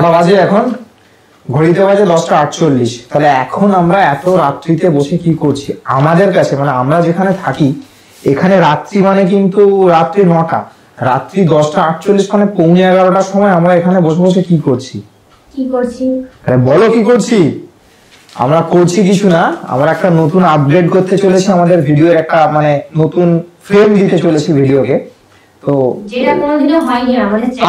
কটা বাজে এখন? ঘড়িতে বাজে 10:48। তাহলে এখন আমরা এত রাত্রিতে বসে কি করছি? আমাদের কাছে মানে আমরা যেখানে থাকি এখানে রাত্রি মানে কিন্তু রাত্রি 9টা, রাত্রি 10:48 মানে 11:15 সময় আমরা এখানে বসে বসে কি করছি? বলো কি করছি? আমরা করছি কিছু না, আমরা একটা নতুন আপগ্রেড করতে চলেছি আমাদের ভিডিওর, একটা মানে নতুন ফ্রেম দিতে চলেছি ভিডিওকে। তো যেটা কোনোদিনও হয়নি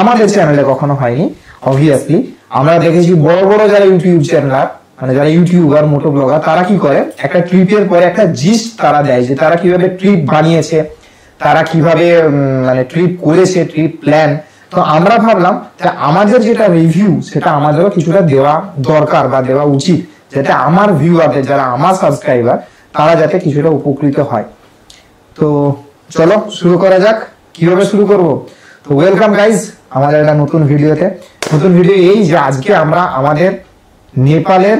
আমাদের চ্যানেলে, কখনো হয়নি। অবভিয়াসলি আমরা দেখেছি বড় বড় যারা ইউটিউব চ্যানেলার, মানে যারা ইউটিউবার, মোটো ব্লগার, তারা কি করে একটা ট্রিপের পরে একটা জিস্ট তারা দেয় যে তারা কিভাবে ট্রিপ বানিয়েছে, তারা কিভাবে মানে ট্রিপ করেছে, ট্রিপ প্ল্যান। তো আমরা ভাবলাম আমাদের যেটা রিভিউ সেটা আমাদেরও কিছুটা দেওয়া দরকার বা দেওয়া উচিত, যাতে আমার ভিউয়ারদের, যারা আমার সাবস্ক্রাইবার, তারা যাতে কিছুটা উপকৃত হয়। তো চলো শুরু করা যাক। কিভাবে শুরু করব? তো ওয়েলকাম গাইজ আমাদের একটা নতুন ভিডিওতে। নতুন ভিডিও এই যে আজকে আমরা আমাদের নেপালের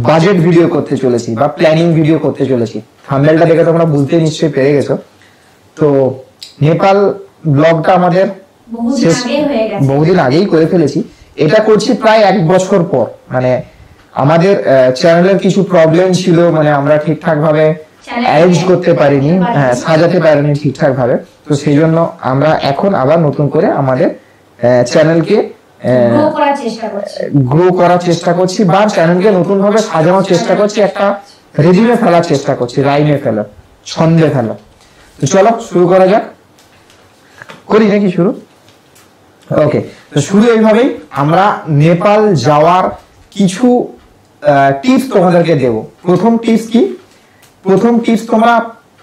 বাজেট ভিডিও করতে চলেছি বা প্ল্যানিং ভিডিও করতে চলেছি। থাম্বনেলটা দেখে তোমরা বুঝতে নিশ্চয়ই পেরে গেছো। তো নেপাল ব্লগটা আমাদের বহুদিন আগেই করে ফেলেছি। এটা করছি প্রায় 1 বছর পর। মানে আমাদের চ্যানেলের কিছু প্রবলেম ছিল, মানে আমরা ঠিকঠাক ভাবে অ্যারেঞ্জ করতে পারিনি, সাজাতে পারিনি ঠিকঠাক ভাবে। তো সেই জন্য আমরা এখন আবার নতুন করে আমাদের চ্যানেলকে গ্রো করার চেষ্টা করছি বা চ্যানেলকে নতুন ভাবে সাজানোর চেষ্টা করছি, একটা রেজিমে ফেলার চেষ্টা করছি, রাইমে ফেলা, ছন্দে ফেলা। তো চলো শুরু করা যাক। করি নাকি শুরু? ওকে, তো শুরু এইভাবেই। আমরা নেপাল যাওয়ার কিছু টিপস তোমাদেরকে দেব। প্রথম টিপস কি? প্রথম টিপস, তোমরা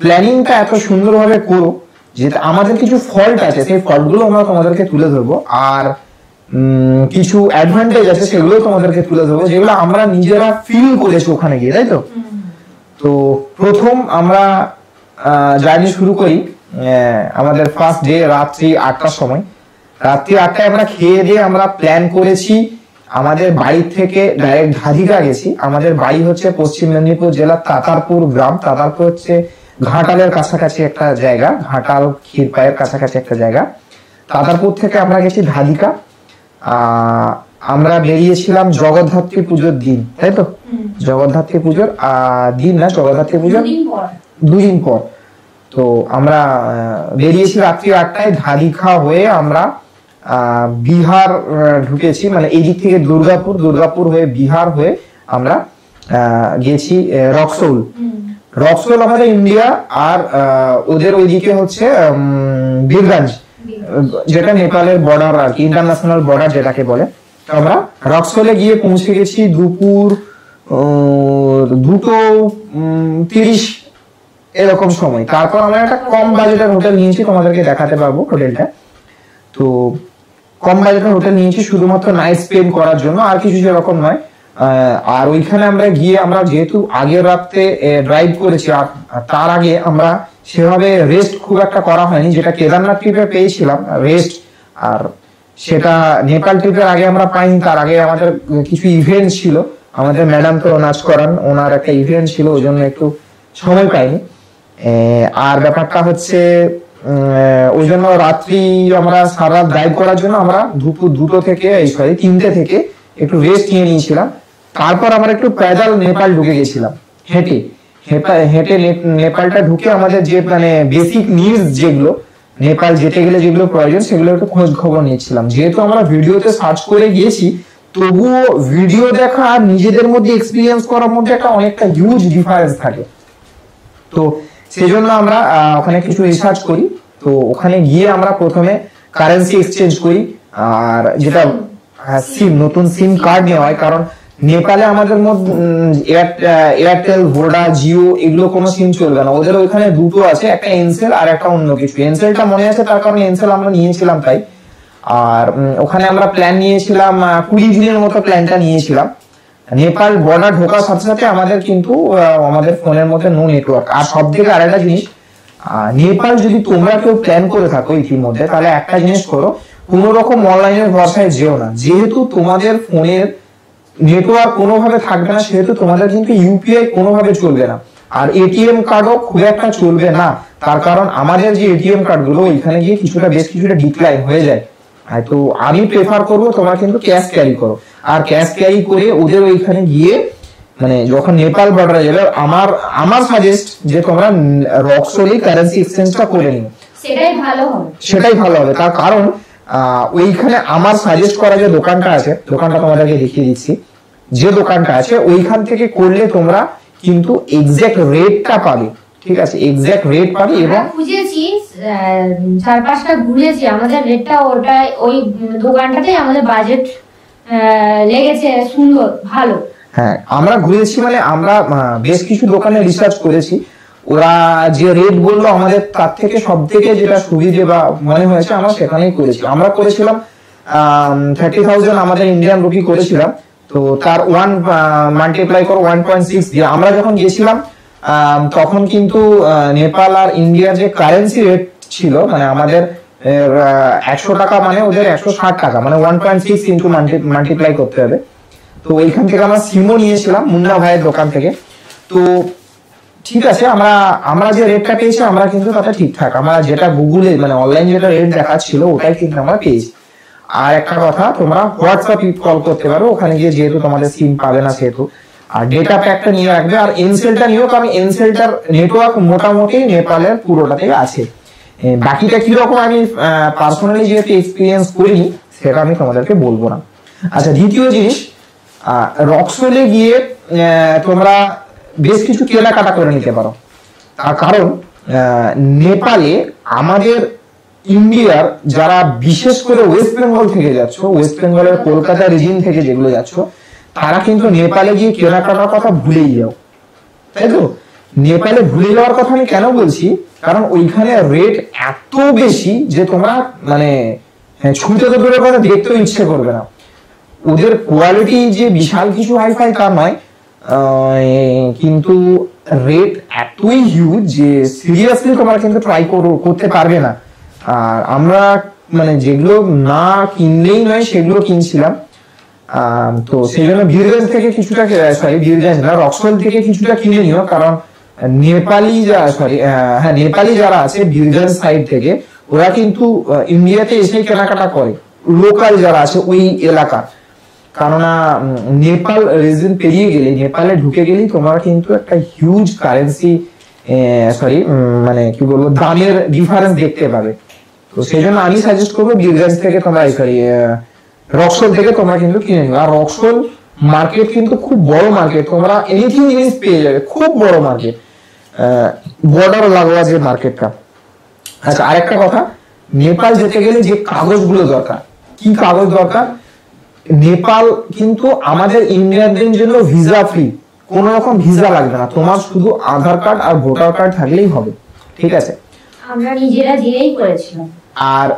প্ল্যানিংটা এত সুন্দরভাবে করো যে আমাদের কিছু ফল্ট আছে, সেই ফল্টগুলো আমরা তোমাদেরকে তুলে ধরবো, আর কিছু অ্যাডভান্টেজ আছে সেগুলো তোমাদেরকে তুলে ধরবো, যেগুলো আমরা নিজেরা ফিল করেছি ওখানে গিয়ে, তাই তো? তো প্রথম আমরা জার্নি শুরু করি আমাদের ফার্স্ট ডে রাত্রি 8টার সময়। রাত্রি 8টায় আমরা খেয়ে দিয়ে আমরা প্ল্যান করেছি আমাদের বাড়ি থেকে ডাইরেক্ট ধাদিকা গেছি। আমাদের বাড়ি হচ্ছে পশ্চিম মেদিনীপুর জেলার তাতারপুর গ্রাম। তাতারপুর হচ্ছে ঘাটালের কাছাকাছি একটা জায়গা, ঘাটাল ক্ষীরপাইয়ের কাছাকাছি একটা জায়গা। তাতারপুর থেকে আমরা গেছি ধাদিকা। আমরা বেরিয়েছিলাম জগদ্ধাত্রী পুজোর দিন, তাই তো? জগদ্ধাত্রী পুজোর দিন না, জগদ্ধাত্রী পুজোর 2 দিন পর। তো আমরা বেরিয়েছি রাত্রি 8টায়। ধাদিকা হয়ে আমরা বিহার ঢুকেছি, মানে এই দিক থেকে দুর্গাপুর হয়ে বিহার হয়ে আমরা গেছি রক্সৌল। রক্সৌল আমাদের ইন্ডিয়া, আর ওদের ওইদিকে হচ্ছে বীরগঞ্জ, যেটা নেপালের বর্ডার আর কি, ইন্টারন্যাশনাল বর্ডার যেটাকে বলে। তো আমরা রক্সৌলে গিয়ে পৌঁছে গেছি দুপুর 2:30 এরকম সময়। তারপর আমরা একটা কম বাজেটের হোটেল নিয়েছি, তোমাদেরকে দেখাতে পারবো হোটেলটা। তো কম বাজেটের হোটেল নিয়েছি শুধুমাত্র নাইট স্পেন্ড করার জন্য, আর কিছু সেরকম নয়। আর ওইখানে আমরা গিয়ে, আমরা যেহেতু আগের রাতে ড্রাইভ করেছি, আর তার আগে আমরা সেভাবে রেস্ট খুব একটা করা হয়নি, যেটা কেদারনাথ ট্রিপে পেয়েছিলাম রেস্ট, আর সেটা নেপাল ট্রিপের আগে আমরা পাইনি। তার আগে আমাদের কিছু ইভেন্ট ছিল, আমাদের ম্যাডাম তো নাচ করান, ওনার একটা ইভেন্ট ছিল, ওই জন্য একটু সময় পাইনি। আর ব্যাপারটা হচ্ছে ওই জন্য রাত্রি আমরা সারা রাত ড্রাইভ করার জন্য আমরা দুপুর 3টে থেকে একটু রেস্ট নিয়ে নিয়েছিলাম। তারপর আমরা একটু প্যাদাল নেপাল ঢুকে গেছিলাম, হেঁটে নেপালটা ঢুকে আমাদের যে মানে বেসিক নিডস যেগুলো নেপাল যেতে গেলে যেগুলো প্রয়োজন, সেগুলো একটু খোঁজ খবর নিয়েছিলাম। যেহেতু আমরা ভিডিওতে সার্চ করে গিয়েছি, তবুও ভিডিও দেখা আর নিজেদের মধ্যে এক্সপিরিয়েন্স করার মধ্যে একটা অনেকটা হিউজ ডিফারেন্স থাকে। তো সেই জন্য আমরা ওখানে কিছু রিসার্চ করি। তো ওখানে গিয়ে আমরা প্রথমে কারেন্সি এক্সচেঞ্জ করি, আর যেটা নতুন সিম কার্ড নেওয়া হয়, কারণ নেপালে আমাদের মধ্যে এয়ারটেল, ভোডা, জিও এগুলো কোনো সিম চলবে না। ওদের ওইখানে দুটো আছে, একটা এনসেল আর একটা অন্য কিছু। এনসেলটা মনে আছে, তার কারণে এনসেল আমরা নিয়েছিলাম তাই। আর ওখানে আমরা প্ল্যান নিয়েছিলাম 20 দিনের মতো প্ল্যানটা নিয়েছিলাম। নেপাল বর্ডার ঢোকার সাথে সাথে আমাদের কিন্তু আমাদের ফোনের মধ্যে নো নেটওয়ার্ক। আর সব থেকে আরেকটা জিনিস, নেপাল যদি তোমরা কেউ প্ল্যান করে থাকো ইতিমধ্যে, তাহলে একটা জিনিস করো, কোন রকম অনলাইনের ভরসায় যেও না। যেহেতু তোমাদের ফোনের নেটওয়ার্ক কোনোভাবে থাকবে না, সেহেতু তোমাদের কিন্তু ইউপিআই কোনোভাবে চলবে না, আর এটিএম কার্ডও খুব একটা চলবে না। তার কারণ আমাদের যে এটিএম কার্ড গুলো এখানে গিয়ে বেশ কিছুটা ডিক্লাইন হয়ে যায়, তো আমি প্রেফার করবো তোমরা কিন্তু ক্যাশ ক্যারি করো, আর ক্যাশ ক্যারি করে ওদের ওইখানে গিয়ে মানে যখন নেপাল বর্ডারে যাবে আমার সাজেস্ট যে তোমরা রক্সোলি কারেন্সি এক্সচেঞ্জটা করে নিও, সেটাই ভালো হবে। তার কারণ ওইখানে আমার সাজেস্ট করা যে দোকানটা আছে, দোকানটা তোমাদেরকে দেখিয়ে দিচ্ছি, যে দোকানটা আছে ওইখান থেকে করলে তোমরা কিন্তু এক্সাক্ট রেটটা পাবে, ঠিক আছে, এক্সাক্ট রেট পাবে। এবং খুঁজেছি 4-5টা ঘুরেছি, আমাদের রেটটা ওটা ওই দোকানটাতেই আমাদের বাজেট লেগেছে, সুন্দর ভালো। হ্যাঁ আমরা ঘুরেছি মানে আমরা বেশ কিছু দোকানে রিসার্চ করেছি, ওরা যে রেট বললো আমাদের তার থেকে সব থেকে যেটা সুবিধে বা মনে হয়েছে আমরা সেখানেই করেছি। আমরা করেছিলাম 30,000 আমাদের ইন্ডিয়ান রুপি করেছিলাম, তো তার 1 মাল্টিপ্লাই করো 1.6 দিয়ে। আমরা যখন গেছিলাম তখন কিন্তু নেপাল আর ইন্ডিয়ার যে কারেন্সি রেট ছিল মানে আমাদের 100 টাকা মানে ওদের 160 টাকা, মানে 1.6 ইন্টু মাল্টিপ্লাই করতে হবে। তো এইখান থেকে আমরা সিমও নিয়েছিলাম মুন্না ভাইয়ের দোকান থেকে। তো ঠিক আছে, আমরা যে রেটটা পেয়েছি আমরা কিন্তু তাতে ঠিকঠাক, আমরা যেটা গুগলে মানে অনলাইন যেটা রেট দেখাচ্ছিল ওটাই কিন্তু আমরা পেয়েছি। আর একটা কথা, তোমরা হোয়াটসঅ্যাপ কল করতে পারো ওখানে গিয়ে, যেহেতু তোমাদের সিম পাবে না সেহেতু। আর ডেটা প্যাকটা নিয়ে রাখবে, আর এনসেলটা নিও, কারণ এনসেলটার নেটওয়ার্ক মোটামুটি নেপালের পুরোটাতে আছে। বাকিটা কিরকম আমি পার্সোনালি যেহেতু এক্সপিরিয়েন্স করিনি সেটা আমি তোমাদেরকে বলবো না। আচ্ছা, দ্বিতীয় জিনিস, রক্সওয়েলে গিয়ে তোমরা বেশ কিছু কেনাকাটা করে নিতে পারো। তার কারণ নেপালে আমাদের ইন্ডিয়ার যারা বিশেষ করে ওয়েস্ট বেঙ্গল থেকে যাচ্ছ, ওয়েস্ট বেঙ্গলের কলকাতা রিজিয়ন থেকে যেগুলো যাচ্ছ, তারা কিন্তু নেপালে গিয়ে কেনাকাটার কথা ভুলেই যাও, তাই তো? নেপালে ভুলে যাওয়ার কথা আমি কেন বলছি, কারণ ওইখানে রেট এত বেশি যে তোমরা মানে ছুঁতে তো দূরের কথা দেখতেও ইচ্ছে করবে না। ওদের কোয়ালিটি যে বিশাল কিছু হাইফাই তা নয়, কিন্তু রেট এতই হিউজ যে সিরিয়াসলি তোমরা কিন্তু ট্রাই করতে পারবে না। আর আমরা মানে যেগুলো না কিনলেই নয় সেগুলো কিনছিলাম। তো সেই জন্য বীরগঞ্জ থেকে কিছুটা, সরি বীরগঞ্জ না, রক্সওয়েল থেকে কিছুটা কিনে নিও, কারণ নেপালি নেপালি যারা আছে বীরগঞ্জ সাইড থেকে ওরা কিন্তু ইন্ডিয়াতে এসে কেনাকাটা করে, লোকাল যারা আছে ওই এলাকার। কেননা নেপাল রিজন পেরিয়ে গেলে, নেপালে ঢুকে গেলেই তোমরা কিন্তু একটা হিউজ কারেন্সি মানে কি বলবো দামের ডিফারেন্স দেখতে পাবে। তো সেই জন্য আমি সাজেস্ট করবো বীরগঞ্জ থেকে তোমরা রক্সওয়েল থেকে তোমরা কিন্তু কিনে নিও। আর রক্সওয়েল মার্কেট কিন্তু খুব বড় মার্কেট, তোমরা এনিথিং জিনিস পেয়ে যাবে, খুব বড় মার্কেট, বর্ডার লাগোয়া যে মার্কেটটা। আচ্ছা, আরেকটা কথা, নেপাল যেতে গেলে যে কাগজগুলো দরকার, কি কাগজ দরকার? নেপাল কিন্তু আমাদের ইন্ডিয়ানদের জন্য ভিসা ফ্রি, কোন রকম ভিসা লাগবে না, তোমার শুধু আধার কার্ড আর ভোটার কার্ড থাকলেই হবে, ঠিক আছে? আমরা নিজেরা গিয়েই করেছিলাম। আর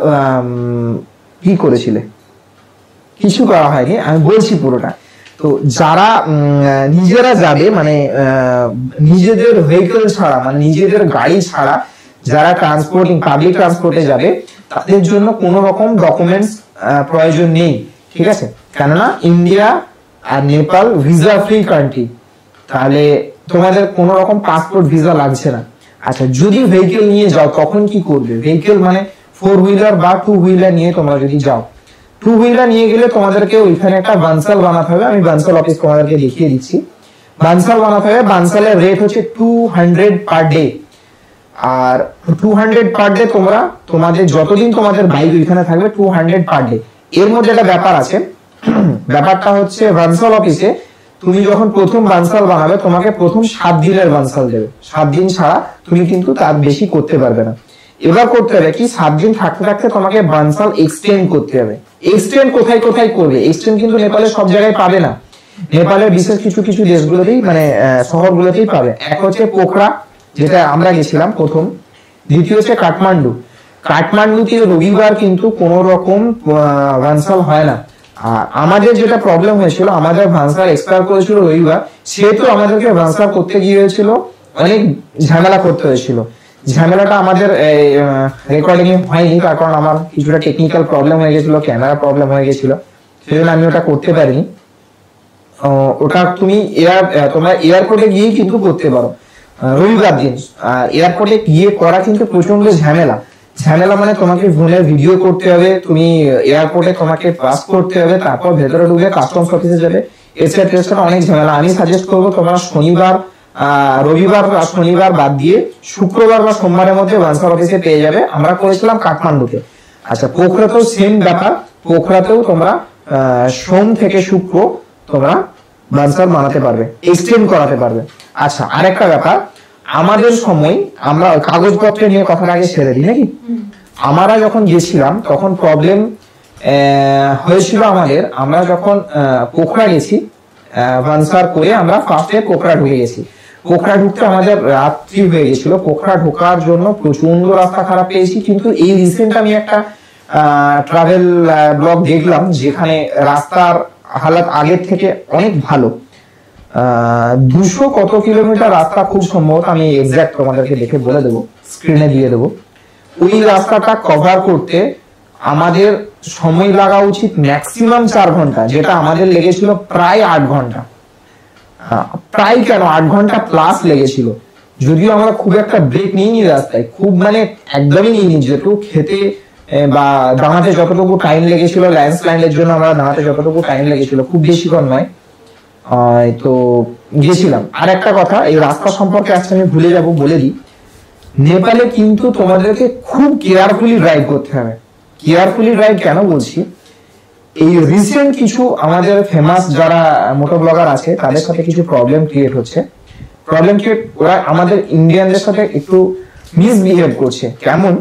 কি করেছিলে? কিছু করা হয়নি, আমি বলছি পুরোটা। তো যারা নিজেরা যাবে মানে নিজেদের ভেহিকল ছাড়া, মানে নিজেদের গাড়ি ছাড়া যারা ট্রান্সপোর্টিং পাবলিক ট্রান্সপোর্টে যাবে, তাদের জন্য কোনো রকম ডকুমেন্টস প্রয়োজন নেই, ঠিক আছে? কেননা ইন্ডিয়া আর নেপাল ভিসা ফ্রি কান্ট্রি, তাহলে তোমাদের কোনো রকম পাসপোর্ট ভিসা লাগছে না। আচ্ছা, যদি ভেহিকল নিয়ে যাও তখন কি করবে? ভেহিকল মানে 4 হুইলার বা 2 হুইলার নিয়ে তোমরা যদি যাও, 2 হুইলার নিয়ে গেলে তোমাদেরকে ওইখানে একটা বানসাল বানাতে হবে। আমি বানসাল অফিস তোমাদেরকে দেখিয়ে দিচ্ছি। বানসাল বানাতে হবে, বানসালের রেট হচ্ছে 200 পার ডে। আর 200 পার ডে তোমরা তোমাদের যতদিন তোমাদের বাইক ওইখানে থাকবে 200 পার ডে। এর মধ্যে একটা ব্যাপার আছে, ব্যাপারটা হচ্ছে বানসাল অফিসে তুমি যখন প্রথম বানসাল বানাবে তোমাকে প্রথম 7 দিনের বানসাল দেবে, 7 দিন ছাড়া তুমি কিন্তু তার বেশি করতে পারবে না। এবার করতে হবে কি, 7 দিন থাকতে থাকতে তোমাকে বানসাল এক্সটেন্ড করতে হবে। এক্সটেন্ড কোথায় কোথায় করবে? এক্সটেন্ড কিন্তু নেপালের সব জায়গায় পাবে না, নেপালের বিশেষ কিছু কিছু দেশগুলোতেই মানে শহরগুলোতেই পাবে। এক হচ্ছে পোখরা, যেটা আমরা গেছিলাম প্রথম। দ্বিতীয় হচ্ছে কাঠমান্ডু। কাঠমান্ডুতে রবিবার কিন্তু কোন রকম বানসাল হয় না। আর আমাদের যেটা প্রবলেম হয়েছিল, আমাদের ভান্সার এক্সপায়ার করেছিল রবিবার, সেহেতু আমাদেরকে ভান্সার করতে গিয়ে হয়েছিল অনেক ঝামেলা করতে হয়েছিল। ঝামেলাটা আমাদের রেকর্ডিং এ হয়নি, তার কারণ আমার কিছুটা টেকনিক্যাল প্রবলেম হয়ে গেছিল, ক্যামেরা প্রবলেম হয়ে গেছিল, সেজন্য আমি ওটা করতে পারিনি। ওটা তুমি তোমরা এয়ারপোর্টে গিয়ে কিন্তু করতে পারো রবিবার দিন। এয়ারপোর্টে গিয়ে করা কিন্তু প্রচন্ড ঝামেলা, ঝামেলা মানে তোমাকে ফোনে ভিডিও করতে হবে, তুমি এয়ারপোর্টে তোমাকে পাস করতে হবে, তারপর ভেতরে ঢুকে কাস্টমস অফিসে যাবে, এসেট্রা অনেক ঝামেলা। আমি সাজেস্ট করবো তোমরা শনিবার, রবিবার বা শনিবার বাদ দিয়ে শুক্রবার বা সোমবারের মধ্যে বানসার অফিসে পেয়ে যাবে। আমরা করেছিলাম কাঠমান্ডুতে। আচ্ছা, পোখরাতেও সেম ব্যাপার, পোখরাতেও তোমরা সোম থেকে শুক্র তোমরা বানসার বানাতে পারবে, এক্সটেন্ড করাতে পারবে। আচ্ছা, আরেকটা ব্যাপার, আমাদের সময় আমরা কাগজপত্র নিয়ে কথাটা আগে ছেড়ে দিই নাকি। আমরা যখন গেছিলাম তখন প্রবলেম হয়েছিল আমাদের। আমরা যখন পোখরা গেছি, বানসার করে আমরা ফার্স্টে পোখরা ঢুকে গেছি। পোখরা ঢুকতে আমাদের রাত্রি হয়ে গেছিল। পোখরা ঢোকার জন্য প্রচন্ড রাস্তা খারাপ পেয়েছি। কিন্তু এই রিসেন্ট আমি একটা ট্রাভেল ব্লগ দেখলাম যেখানে রাস্তার হালাত আগের থেকে অনেক ভালো। 200 কত কিলোমিটার রাস্তা খুব সম্ভবত, আমি এক্সাক্ট তোমাদেরকে দেখে বলে দেবো, স্ক্রিনে দিয়ে দেবো। ওই রাস্তাটা কভার করতে আমাদের সময় লাগা উচিত ম্যাক্সিমাম 4 ঘন্টা, যেটা আমাদের লেগেছিল প্রায় 8 ঘন্টা। প্রায় কেন 8 ঘন্টা প্লাস লেগেছিল। যদিও আমরা খুব একটা ব্রেক নিইনি রাস্তায়, খুব মানে একদমই নিইনি। যেটুকু খেতে বা দাঁড়াতে যতটুকু টাইম লেগেছিল, ল্যান্ডস্লাইডের জন্য আমরা দাঁড়াতে যতটুকু টাইম লেগেছিল, খুব বেশিক্ষণ নয়। তো গেছিলাম। আর একটা কথা, এই রাস্তা সম্পর্কে আজকে আমি ভুলে যাব, বলে দিই। নেপালে কিন্তু তোমাদেরকে খুব কেয়ারফুলি ড্রাইভ করতে হবে। কেয়ারফুলি ড্রাইভ কেন বলছি, এই রিসেন্ট কিছু আমাদের ফেমাস যারা মোটো ব্লগার আছে তাদের সাথে কিছু প্রবলেম ক্রিয়েট হচ্ছে। প্রবলেম ক্রিয়েট, ওরা আমাদের ইন্ডিয়ানদের সাথে একটু মিসবিহেভ করছে। কেমন,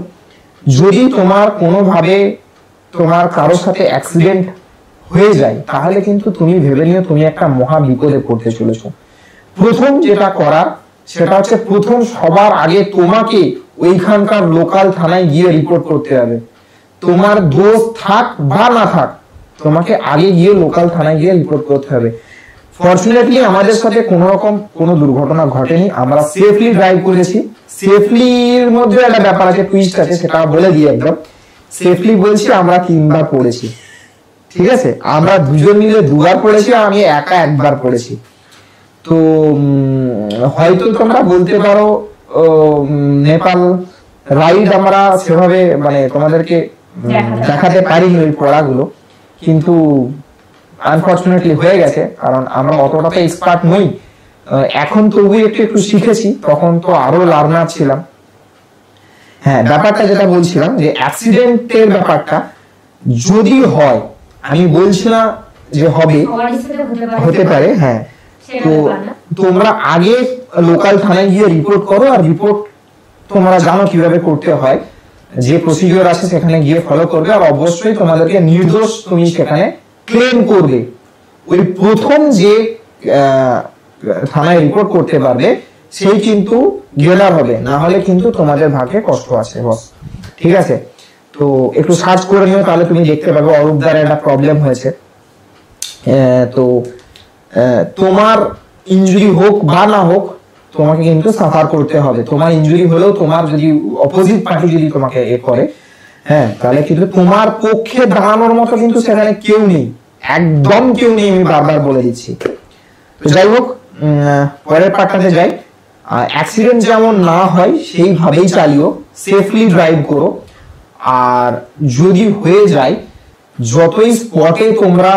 যদি তোমার কোনোভাবে তোমার কারোর সাথে অ্যাক্সিডেন্ট হয়ে যায় তাহলে কিন্তু তুমি ভেবে নিও তুমি একটা মহা বিপদে পড়তে চলেছো। প্রথম যেটা করার সেটা হচ্ছে, প্রথম সবার আগে তোমাকে ওইখানকার লোকাল থানায় গিয়ে রিপোর্ট করতে হবে। তোমার দোষ থাক বা না থাক, তোমাকে আগে গিয়ে লোকাল থানায় গিয়ে রিপোর্ট করতে হবে। ফরচুনেটলি আমাদের সাথে কোনো রকম কোনো দুর্ঘটনা ঘটেনি, আমরা সেফলি ড্রাইভ করেছি। সেফলির মধ্যে একটা ব্যাপার আছে, টুইস্ট আছে, সেটা বলে দিই একদম। সেফলি বলছি, আমরা 3 বার পড়েছি, ঠিক আছে। আমরা দুজন মিলে 2 বার পড়েছি, আমি একা 1 বার পড়েছি। তো হয়তো তোমরা বলতে পারো নেপাল রাইড আমরা সেভাবে মানে তোমাদেরকে দেখাতে পারিনি ওই পড়াগুলো, কিন্তু আনফরচুনেটলি হয়ে গেছে, কারণ আমরা অতটাতে এক্সপার্ট নই। এখন তবু একটু শিখেছি, তখন তো আরো লার্নার ছিলাম। হ্যাঁ, ব্যাপারটা যেটা বলছিলাম যে অ্যাক্সিডেন্টের ব্যাপারটা যদি হয়, আমি বলছি না যে হবে, হতে পারে, হ্যাঁ। তো তোমরা আগে লোকাল থানায় গিয়ে রিপোর্ট করো, আর রিপোর্ট তোমরা জানো কিভাবে করতে হয়, যে প্রসিডিওর আছে সেখানে গিয়ে ফলো করবে। আর অবশ্যই তোমাদেরকে নির্দোষ তুমি সেখানে ক্লেম করবে। ওই প্রথম যে থানায় রিপোর্ট করতে পারবে সেই কিন্তু গেনার হবে, না হলে কিন্তু তোমাদের ভাগ্যে কষ্ট আছে বস, ঠিক আছে। তো একটু সার্চ করে নিও, তাহলে তুমি দেখতে পাবে অরূপদার একটা প্রবলেম হয়েছে। তো তোমার ইনজুরি হোক বা না হোক, তোমাকে কিন্তু সাফার করতে হবে। তোমার ইনজুরি হলেও তোমার যদি অপোজিট পার্টি যদি তোমাকে এ করে, হ্যাঁ, তাহলে কিন্তু তোমার পক্ষে দাঁড়ানোর মতো কিন্তু সেখানে কেউ নেই, একদম কেউ নেই, আমি বারবার বলে দিচ্ছি। তো যাই হোক, পরের পার্টটাতে যাই। অ্যাক্সিডেন্ট যেমন না হয় সেইভাবেই চালিও, সেফলি ড্রাইভ করো। আর যদি হয়ে যায়, যতই স্পটে তোমরা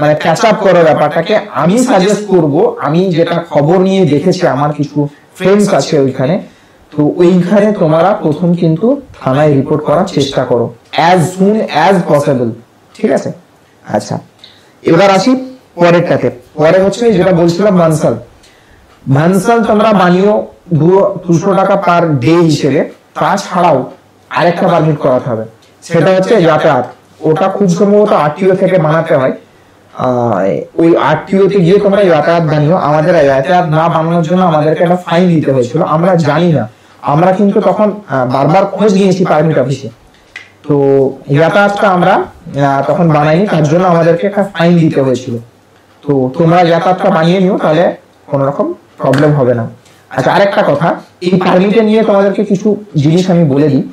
মানে ক্যাচ আপ করো ব্যাপারটাকে, আমি সাজেস্ট করব, আমি যেটা খবর নিয়ে দেখেছি, আমার কিছু ফ্রেন্ডস আছে ওইখানে, তো ওইখানে তোমরা প্রথম কিন্তু থানায় রিপোর্ট করার চেষ্টা করো অ্যাজ সুন অ্যাজ পসিবল, ঠিক আছে। আচ্ছা, এবার আসি পরেরটাতে। পরে হচ্ছে যেটা বলছিলাম, ভানসাল তোমরা বানিও 200 টাকা পার ডে হিসেবে। তাছাড়াও আরেকটা পারমিট করাতে হবে, সেটা হচ্ছে যাতায়াত। ওটা খুব সম্ভবত আরটিও থেকে বানাতে হয়। ওই আরটিও তে গিয়ে তোমরা যাতায়াত বানিও। আমাদের যাতায়াত না বানানোর জন্য আমাদেরকে একটা ফাইন দিতে হয়েছিল, আমরা জানি না। আমরা কিন্তু তখন বারবার খোঁজ নিয়েছি পারমিট অফিসে, তো যাতায়াতটা আমরা তখন বানাইনি, তার জন্য আমাদেরকে একটা ফাইন দিতে হয়েছিল। তো তোমরা যাতায়াতটা বানিয়ে নিও, তাহলে কোনো রকম প্রবলেম হবে না। আচ্ছা, আরেকটা কথা, এই পারমিটে নিয়ে তোমাদেরকে কিছু জিনিস আমি বলে দিই।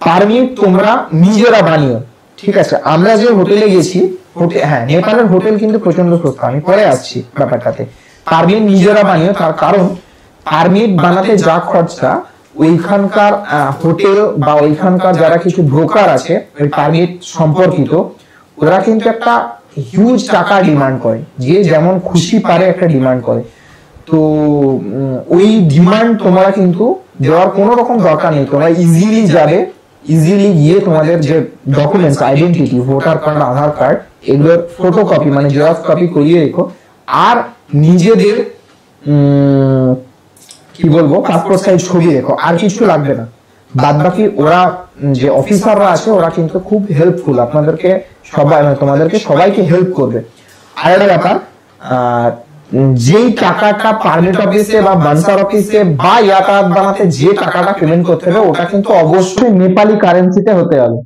পারমিট তোমরা নিজেরা বানিও, ঠিক আছে। আমরা যে হোটেলে গেছি, হ্যাঁ, নেপালের হোটেল কিন্তু প্রচন্ড সস্তা, আমি পরে আসছি ব্যাপারটাতে। পারমিট নিজেরা বানিও, তার কারণ পারমিট বানাতে যা খরচা ওইখানকার হোটেল বা ওইখানকার যারা কিছু ব্রোকার আছে ওই পারমিট সম্পর্কিত, ওরা কিন্তু একটা হিউজ টাকা ডিমান্ড করে, যে যেমন খুশি পারে একটা ডিমান্ড করে। তো ওই ডিমান্ড তোমরা কিন্তু দেওয়ার কোনো রকম দরকার নেই, তোমরা ইজিলি যাবে, ইজিলি গিয়ে তোমাদের যে ডকুমেন্টস, আইডেন্টিটি, ভোটার কার্ড, আধার কার্ড, এগুলোর ফটোকপি মানে জেরক্স কপি করিয়ে রেখো, আর নিজেদের কি বলবো পাসপোর্ট সাইজ ছবি রেখো, আর কিছু লাগবে না। বাদ বাকি ওরা যে অফিসাররা আছে ওরা কিন্তু খুব হেল্পফুল, আপনাদেরকে সবাই মানে তোমাদেরকে সবাইকে হেল্প করবে। আর একটা ব্যাপার, যেই টাকাটা পারমিট অফিসে বা বানসার অফিসে বা ইয়াতায়াত বানাতে যে টাকাটা পেমেন্ট করতে হবে ওটা কিন্তু অবশ্যই নেপালি কারেন্সিতে হতে হবে,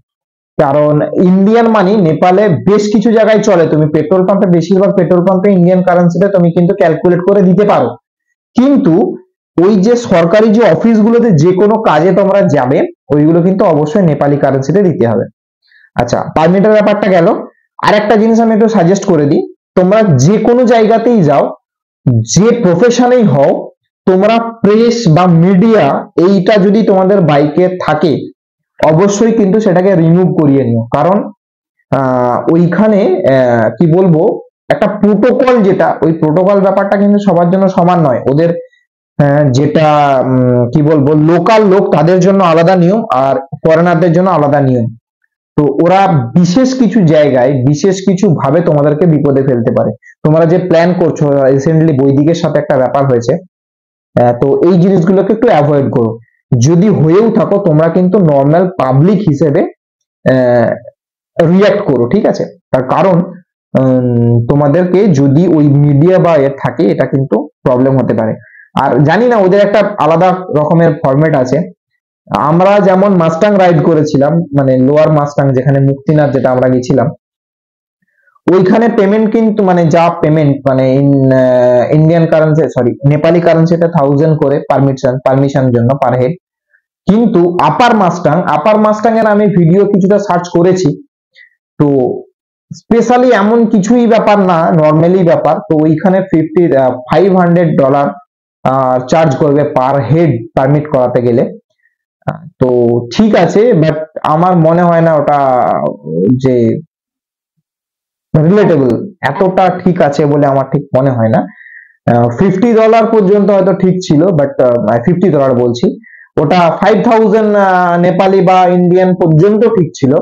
কারণ ইন্ডিয়ান মানি নেপালে বেশ কিছু জায়গায় চলে। তুমি পেট্রোল পাম্পে, বেশিরভাগ পেট্রোল পাম্পে ইন্ডিয়ান কারেন্সিতে তুমি কিন্তু ক্যালকুলেট করে দিতে পারো, কিন্তু ওই যে সরকারি যে অফিসগুলোতে যে কোনো কাজে তোমরা যাবে ওইগুলো কিন্তু অবশ্যই নেপালি কারেন্সিতে দিতে হবে। আচ্ছা, পারমিটের ব্যাপারটা গেল। আর একটা জিনিস আমি একটু সাজেস্ট করে দিই, তোমরা যে কোনো জায়গাতেই যাও, যে প্রফেশনেই হও, তোমরা প্রেস বা মিডিয়া এইটা যদি তোমাদের বাইকে থাকে অবশ্যই কিন্তু সেটাকে রিমুভ করিয়ে নিও, কারণ ওইখানে কি বলবো একটা প্রোটোকল, যেটা ওই প্রোটোকল ব্যাপারটা কিন্তু সবার জন্য সমান নয়। ওদের যেটা কি বলবো লোকাল লোক তাদের জন্য আলাদা নিয়ম আর ফরেনারদের জন্য আলাদা নিয়ম। তো ওরা বিশেষ কিছু জায়গায় বিশেষ কিছু ভাবে তোমাদেরকে বিপদে ফেলতে পারে। তোমরা যে প্ল্যান করছো, রিসেন্টলি বৈদিকের সাথে একটা ব্যাপার হয়েছে, তো এই জিনিসগুলোকে একটু অ্যাভয়েড করো। যদি হয়েও থাকো তোমরা কিন্তু নর্মাল পাবলিক হিসেবে রিয়াক্ট করো, ঠিক আছে? তার কারণ তোমাদেরকে যদি ওই মিডিয়া বা এর থাকে এটা কিন্তু প্রবলেম হতে পারে। আর জানি না ওদের একটা আলাদা রকমের ফরম্যাট আছে। আমরা যেমন মাস্টাং রাইড করেছিলাম, মানে লোয়ার মাস্টাং যেখানে মুক্তিনাথ যেটা আমরা গেছিলাম, ওইখানে পেমেন্ট কিন্তু মানে যা পেমেন্ট মানে ইন্ডিয়ান কারেন্সি সরি নেপালি কারেন্সিতে 1000 করে পারমিশন জন্য পার হেড। কিন্তু আপার মাস্টাং এর আমি ভিডিও কিছুটা সার্চ করেছি, তো স্পেশালি এমন কিছুই ব্যাপার না, নর্মালি ব্যাপার। তো ওইখানে $500 চার্জ করবে পার হেড পারমিট করাতে গেলে। তো ঠিক আছে, বাট আমার মনে হয় না ওটা যে রিলেটেবল এতটা ঠিক আছে বলে আমার ঠিক মনে হয় না। $50 পর্যন্ত হয়তো ঠিক ছিল, বাট $50 বলছি, ওটা 5000 নেপালি বা ইন্ডিয়ান পর্যন্ত ঠিক ছিল,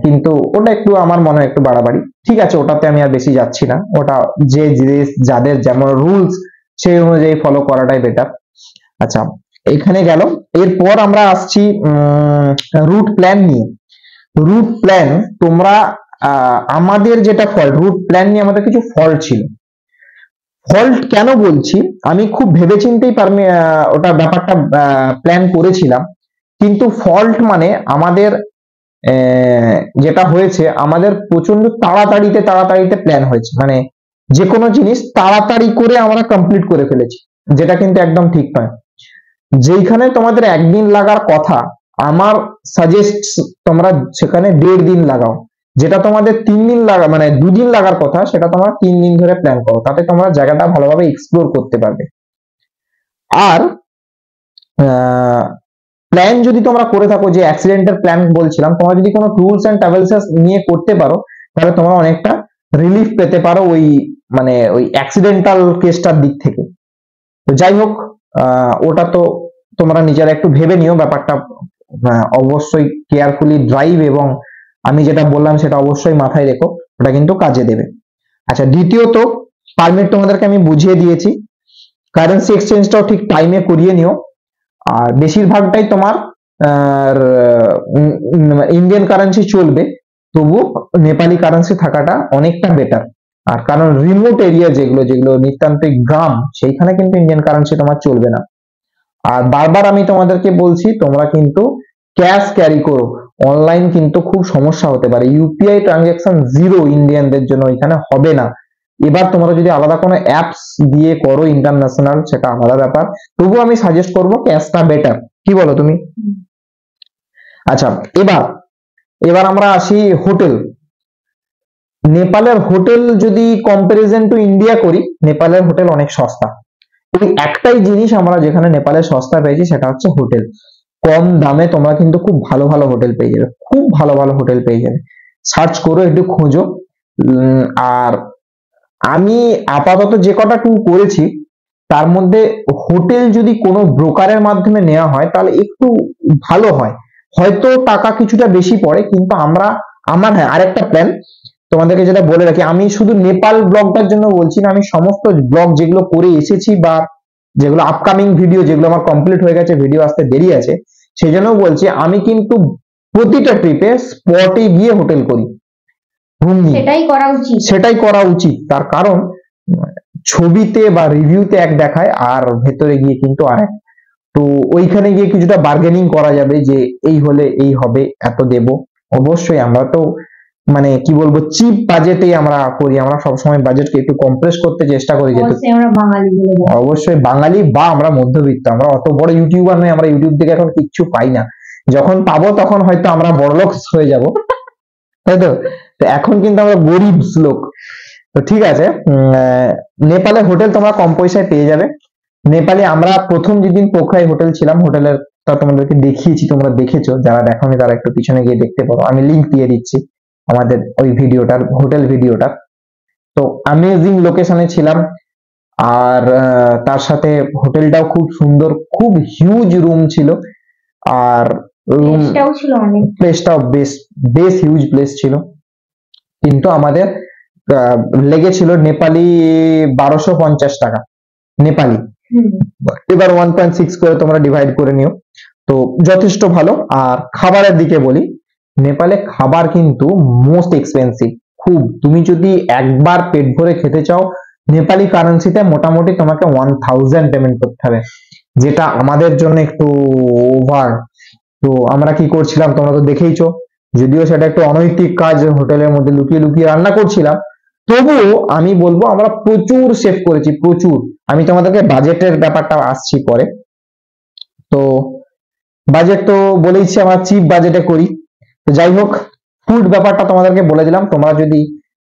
কিন্তু ওটা একটু আমার মনে হয় একটু বাড়াবাড়ি। ঠিক আছে, ওটাতে আমি আর বেশি যাচ্ছি না, ওটা যে যাদের যেমন রুলস সেই অনুযায়ী ফলো করাটাই বেটার। আচ্ছা, এখানে গেল। এরপর আমরা আসছি রুট প্ল্যান নিয়ে। রুট প্ল্যান তোমরা আমাদের যেটা ফল্ট, রুট প্ল্যান নিয়ে আমাদের কিছু ফল্ট ছিল। ফল্ট কেন বলছি, আমি খুব ভেবেচিন্তেই ওটা ব্যাপারটা প্ল্যান করেছিলাম, কিন্তু ফল্ট মানে আমাদের যেটা হয়েছে আমাদের প্রচন্ড তাড়াতাড়িতে প্ল্যান হয়েছে, মানে যে কোনো জিনিস তাড়াতাড়ি করে আমরা কমপ্লিট করে ফেলেছি, যেটা কিন্তু একদম ঠিক নয়। যেখানে তোমাদের একদিন লাগার কথা, আমার সাজেস্ট তোমরা সেখানে 1.5 দিন লাগাও। যেটা তোমাদের 3 দিন মানে 2 দিন লাগার কথা সেটা তোমরা 3 দিন ধরে প্ল্যান করো, তাতে তোমরা জায়গাটা ভালোভাবে এক্সপ্লোর করতে পারবে। আর প্ল্যান যদি তোমরা করে থাকো, যে অ্যাক্সিডেন্টের প্ল্যান বলছিলাম, তোমরা যদি কোনো ট্যুরস এন্ড ট্রাভেলস নিয়ে করতে পারো তাহলে তোমরা অনেকটা রিলিফ পেতে পারো ওই মানে ওই অ্যাক্সিডেন্টাল কেসটার দিক থেকে। তো যাই হোক, ওটা তো তোমরা নিজেরা একটু ভেবে নিও ব্যাপারটা, অবশ্যই কেয়ারফুলি ড্রাইভ, এবং আমি যেটা বললাম সেটা অবশ্যই মাথায় রেখো, ওটা কিন্তু কাজে দেবে। আচ্ছা, দ্বিতীয়ত পারমিট তোমাদেরকে আমি বুঝিয়ে দিয়েছি, কারেন্সি এক্সচেঞ্জটাও ঠিক টাইমে করিয়ে নিও। আর বেশিরভাগটাই তোমার ইন্ডিয়ান কারেন্সি চলবে, তবু নেপালি কারেন্সি থাকাটা অনেকটা বেটার। আর কারণ রিমোট এরিয়া যেগুলো নিতান্তই গ্রাম, সেইখানে কিন্তু ইন্ডিয়ান কারেন্সি তোমার চলবে না। আর বারবার আমি তোমাদেরকে বলছি তোমরা কিন্তু ক্যাশ ক্যারি করো, অনলাইন কিন্তু খুব সমস্যা হতে পারে। ইউপিআই ট্রানজাকশন 0 ইন্ডিয়ানদের জন্য এখানে হবে না। এবার তোমরা যদি আলাদা কোনো অ্যাপস দিয়ে করো ইন্টারন্যাশনাল, সেটা আলাদা ব্যাপার, তবু আমি সাজেস্ট করবো ক্যাশটা বেটার। কি বলো তুমি? আচ্ছা, এবার আমরা আসি হোটেল। নেপালের হোটেল যদি কম্পারিজন টু ইন্ডিয়া করি, নেপালের হোটেল অনেক সস্তা। ওই একটাই জিনিস আমরা যেখানে নেপালে সস্তা পেয়েছি সেটা হচ্ছে হোটেল। কম দামে তোমরা কিন্তু খুব ভালো ভালো হোটেল পেয়ে যাবে, খুব ভালো ভালো হোটেল পেয়ে যাবে। সার্চ করো, একটু খোঁজো। আর আমি আপাতত যে কটা ট্যুর করেছি তার মধ্যে হোটেল যদি কোনো ব্রোকারের মাধ্যমে নেওয়া হয় তাহলে একটু ভালো হয়, হয়তো টাকা কিছুটা বেশি পড়ে, কিন্তু আমার হ্যাঁ আরেকটা প্ল্যান তোমাদেরকে যেটা বলে রাখি, আমি শুধু নেপাল ব্লগটার জন্য বলছি না, আমি সমস্ত ব্লগ যেগুলো করে এসেছি বা যেগুলো আপকামিং ভিডিও, যেগুলো আমার কমপ্লিট হয়ে গেছে, ভিডিও আসতে দেরি আছে, সেই জন্য বলছি আমি কিন্তু প্রতিটা ট্রিপে স্পটে গিয়ে হোটেল করি, রুম নিই। সেটাই করা উচিত, তার কারণ ছবিতে বা রিভিউতে এক দেখায় আর ভেতরে গিয়ে কিন্তু আরেক। তো ওইখানে গিয়ে কিছুটা বার্গেনিং করা যাবে যে এই হলে এই হবে, এত দেব। অবশ্যই আমরা তো মানে কি বলবো, চিপ বাজেটেই আমরা করি, আমরা সবসময় বাজেটকে একটু কম্প্রেস করতে চেষ্টা করি, যেহেতু অবশ্যই বাঙালি বা আমরা মধ্যবিত্ত, আমরা অত বড় ইউটিউবার নয়, আমরা ইউটিউব থেকে এখন কিচ্ছু পাই না, যখন পাবো তখন হয়তো আমরা বড়লোক হয়ে যাব, তাই তো। তো এখন কিন্তু আমরা গরিব লোক। তো ঠিক আছে, নেপালে হোটেল তোমরা কম পয়সায় পেয়ে যাবে। নেপালে আমরা প্রথম যেদিন পোখরাই হোটেল ছিলাম, হোটেলের তা তোমাদেরকে দেখিয়েছি, তোমরা দেখেছো, যারা দেখোনি তারা একটু পিছনে গিয়ে দেখতে পারো, আমি লিংক দিয়ে দিচ্ছি আমাদের ওই ভিডিওটার, হোটেল ভিডিওটা। তো অ্যামেজিং লোকেশনে ছিলাম, আর তার সাথে হোটেলটাও খুব সুন্দর, খুব হিউজ রুম ছিল, আর রুম প্লেসটাও বেশ হিউজ প্লেস ছিল। কিন্তু আমাদের লেগেছিল নেপালি 1250 টাকা নেপালি। এবার 1.6 করে তোমরা ডিভাইড করে নিও, তো যথেষ্ট ভালো। আর খাবারের দিকে বলি, নেপালে খাবার কিন্তু মোস্ট এক্সপেন্সিভ খুব। তুমি যদি একবার পেট ভরে খেতে চাও, নেপালি কারেন্সিতে মোটামুটি তোমাকে 1000 পেমেন্ট করতে হবে, যেটা আমাদের জন্য একটু ওভার। তো আমরা কি করছিলাম তোমরা তো দেখেইছো, যদিও সেটা একটু অনৈতিক কাজ, হোটেলের মধ্যে লুকিয়ে লুকিয়ে রান্না করছিলাম, তবুও আমি বলবো আমরা প্রচুর সেভ করেছি, প্রচুর। আমি তোমাদেরকে বাজেটের ব্যাপারটা আসছি পরে। তো বাজেট তো বলেইছি আমরা চিপ বাজেটে করি। তো যাই হোক, ফুড ব্যাপারটা তোমাদেরকে বলে দিলাম। তোমরা যদি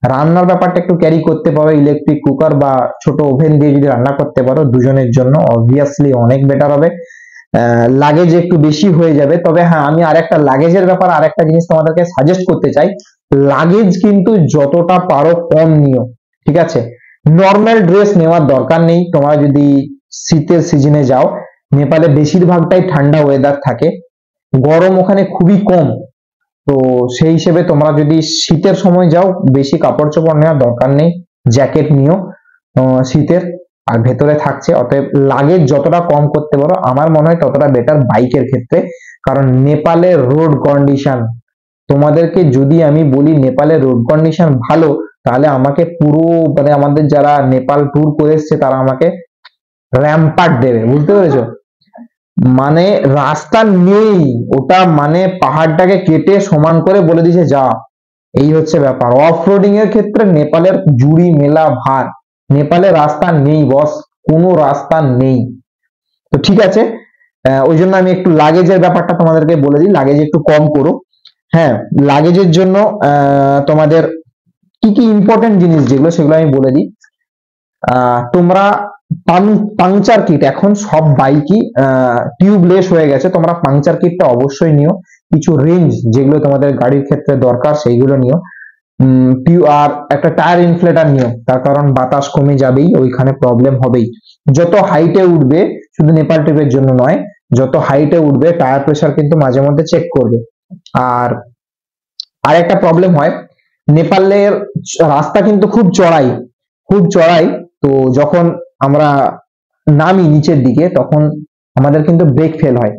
রান্নার ব্যাপারটা একটু ক্যারি করতে পারো, ইলেকট্রিক কুকার বা ছোট ওভেন দিয়ে যদি রান্না করতে পারো দুজনের জন্য, অবভিয়াসলি অনেক বেটার হবে। লাগেজ একটু বেশি হয়ে যাবে, তবে হ্যাঁ আমি আরেকটা লাগেজের ব্যাপার আরেকটা জিনিস তোমাদেরকে সাজেস্ট করতে চাই, লাগেজ কিন্তু যতটা পারো কম নিও, ঠিক আছে। নর্মাল ড্রেস নেওয়ার দরকার নেই, তোমরা যদি শীতের সিজনে যাও, নেপালে বেশিরভাগটাই ঠান্ডা ওয়েদার থাকে, গরম ওখানে খুবই কম। তো সেই হিসেবে তোমরা যদি শীতের সময় যাও, বেশি কাপড় চোপড় নেওয়ার দরকার নেই, জ্যাকেট নিও শীতের, আর ভেতরে থাকছে। অতএব লাগেজ যতটা কম করতে পারো আমার মনে হয় ততটা বেটার বাইকের ক্ষেত্রে, কারণ নেপালের রোড কন্ডিশন, তোমাদেরকে যদি আমি বলি নেপালের রোড কন্ডিশন ভালো, তাহলে আমাকে পুরো মানে আমাদের যারা নেপাল ট্যুর করে এসছে তারা আমাকে র্যাম্পার্ট দেবে, বুঝতে পেরেছো। মানে রাস্তা নেই, ওটা মানে পাহাড়টাকে কেটে সমান করে বলে দিয়েছে যা, এই হচ্ছে ব্যাপার। অফ রোডিং এর ক্ষেত্রে নেপালের জুড়ি মেলা ভার, নেপালে রাস্তা নেই বস, কোনো রাস্তা নেই। তো ঠিক আছে, ওই জন্য আমি একটু লাগেজের ব্যাপারটা তোমাদেরকে বলে দিই, লাগেজ একটু কম করো। হ্যাঁ, লাগেজের জন্য তোমাদের কি কি ইম্পর্টেন্ট জিনিস যেগুলো, সেগুলো আমি বলে দিই। তোমরা পাংচার কিট, এখন সব বাইকই টিউবলেস হয়ে গেছে, তোমরা পাংচার কিটটা অবশ্যই নিও। কিছু রেঞ্জ যেগুলো তোমাদের গাড়ির ক্ষেত্রে দরকার সেইগুলো নিও। আর একটা টায়ার ইনফ্লেটার নিও, তার কারণ বাতাস কমে যাবেই, ওইখানে প্রবলেম হবেই। যত হাইটে উঠবে, শুধু নেপাল ট্রিপের জন্য নয়, যত হাইটে উঠবে টায়ার প্রেসার কিন্তু মাঝে মধ্যে চেক করবে। আর একটা প্রবলেম হয়, নেপালের রাস্তা কিন্তু খুব চড়াই, খুব চড়াই। তো যখন আমরা নামি নিচের দিকে তখন আমাদের কিন্তু ব্রেক ফেল হয়।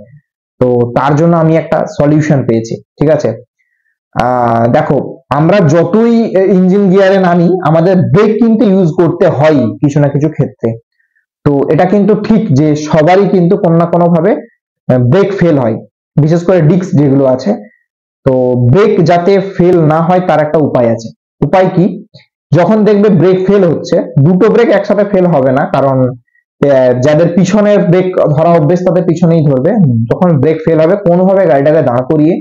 তো তার জন্য আমি একটা সলিউশন পেয়েছি, ঠিক আছে। দেখো, আমরা যতই ইঞ্জিন গিয়ারে নামি, আমাদের ব্রেক কিন্তু ইউজ করতে হয় কিছু না কিছু ক্ষেত্রে। তো এটা কিন্তু ঠিক যে সবারই কিন্তু কোনো না কোনো ভাবে ব্রেক ফেল হয়, বিশেষ করে ডিস্ক যেগুলো আছে। তো ব্রেক যাতে ফেল না হয় তার একটা উপায় আছে। উপায় কি? যখন দেখবে ব্রেক ফেল হচ্ছে, দুটো ব্রেক একসাথে ফেল হবে না, কারণ যাদের পিছনের ব্রেক ধরা অভ্যেস তাদের পিছনেই ধরবে। যখন ব্রেক ফেল হবে, কোনোভাবে গাড়িটাকে দাঁড় করিয়ে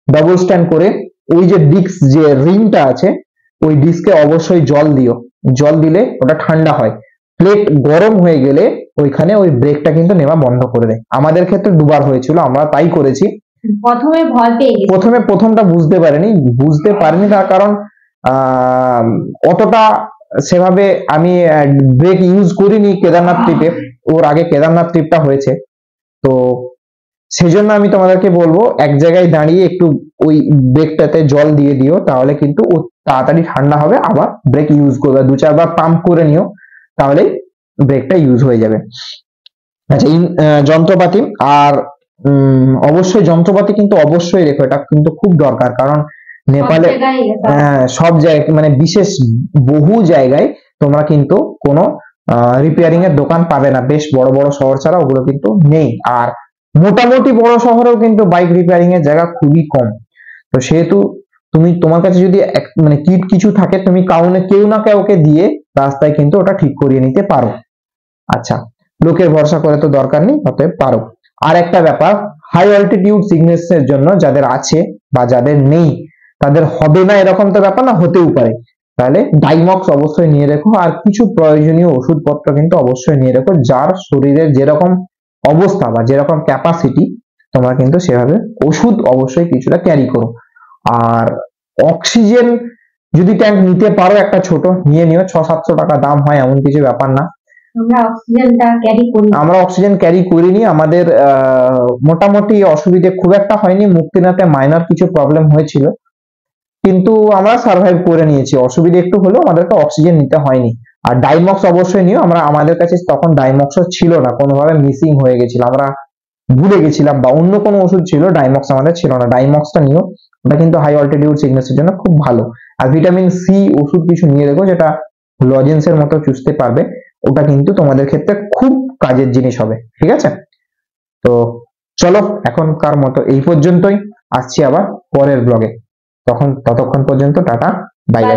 ডাবল স্ট্যান্ড করে ওই যে ডিস্ক যে রিংটা আছে, ওই ডিস্কে অবশ্যই জল দিও, জল দিলে ওটা ঠান্ডা হয়। প্লেট গরম হয়ে গেলে ওইখানে ওই ব্রেকটা কিন্তু নেওয়া বন্ধ করে দেয়। আমাদের ক্ষেত্রে দুবার হয়েছিল, আমরা তাই করেছি। প্রথমে ভয় পেয়ে গেছি। প্রথমটা বুঝতে পারিনি তার কারণ অতটা সেভাবে আমি ব্রেক ইউজ করিনি কেদারনাথ ট্রিপে, ওর আগে কেদারনাথ ট্রিপটা হয়েছে। তো সেই জন্য আমি তোমাদেরকে বলবো এক জায়গায় দাঁড়িয়ে একটু ওই ব্রেকটাতে জল দিয়ে দিও, তাহলে কিন্তু ও তাড়াতাড়ি ঠান্ডা হবে, আবার ব্রেক ইউজ করবে। 2-4 বার পাম্প করে নিও, তাহলে ব্রেকটা ইউজ হয়ে যাবে। আচ্ছা, যন্ত্রপাতি আর অবশ্যই যন্ত্রপাতি কিন্তু অবশ্যই রেখো, এটা কিন্তু খুব দরকার। কারণ নেপালে সব জায়গায় মানে বিশেষ বহু জায়গায় তোমরা কিন্তু কোনো রিপেয়ারিং এর দোকান পাবে না, বেশ বড় বড় শহর ছাড়া ওগুলো কিন্তু নেই। আর মোটামুটি বড় শহরেও কিন্তু বাইক রিপেয়ারিং এর জায়গা খুবই কম। তো সেহেতু তোমার কাছে যদি মানে কিট কিছু থাকে, তুমি কেউ না কাউকে দিয়ে রাস্তায় কিন্তু ওটা ঠিক করিয়ে নিতে পারো। আচ্ছা, লোকের ভরসা করে তো দরকার নেই, অতএব পারো। আর একটা ব্যাপার, হাই অল্টিটিউড সিকনেস এর জন্য যাদের আছে বা যাদের নেই, তাদের হবে না এরকম তো ব্যাপার না, হতেও পারে, তাহলে ডাইমক্স অবশ্যই নিয়ে রেখো। আর কিছু প্রয়োজনীয় ওষুধপত্র কিন্তু অবশ্যই নিয়ে রেখো, যার শরীরের যেরকম অবস্থা বা যেরকম ক্যাপাসিটি, তোমরা কিন্তু সেভাবে ওষুধ অবশ্যই কিছুটা ক্যারি করো। আর অক্সিজেন যদি ট্যাঙ্ক নিতে পারো একটা ছোট, নিয়ে নিও। 600-700 টাকা দাম হয়, এমন কিছু ব্যাপার না। আমরা অক্সিজেন ক্যারি করিনি, আমাদের মোটামুটি অসুবিধে খুব একটা হয়নি। মুক্তিনাথে মাইনর কিছু প্রবলেম হয়েছিল, কিন্তু আমরা সার্ভাইভ করে নিয়েছি। অসুবিধা একটু হলেও আমাদেরকে অক্সিজেন নিতে হয়নি। আর ডাইমক্স অবশ্যই নিও। আমাদের কাছে তখন ডাইমক্স ছিল না, কোনোভাবে মিসিং হয়ে গেছিল, আমরা ভুলে গেছিলাম, বা অন্য কোনো ওষুধ ছিল, ডাইমক্স আমাদের ছিল না। ডাইমক্সটা নিও, ওটা কিন্তু হাই অল্টিটিউড সিকনেসের জন্য খুব ভালো। আর ভিটামিন সি ওষুধ কিছু নিয়ে রেখো, যেটা লজেন্সের মতো চুষতে পারবে, ওটা কিন্তু তোমাদের ক্ষেত্রে খুব কাজের জিনিস হবে। ঠিক আছে, তো চলো এখনকার মতো এই পর্যন্তই, আসছি আবার পরের ব্লগে। ততক্ষণ পর্যন্ত টাটা, বাই বাই।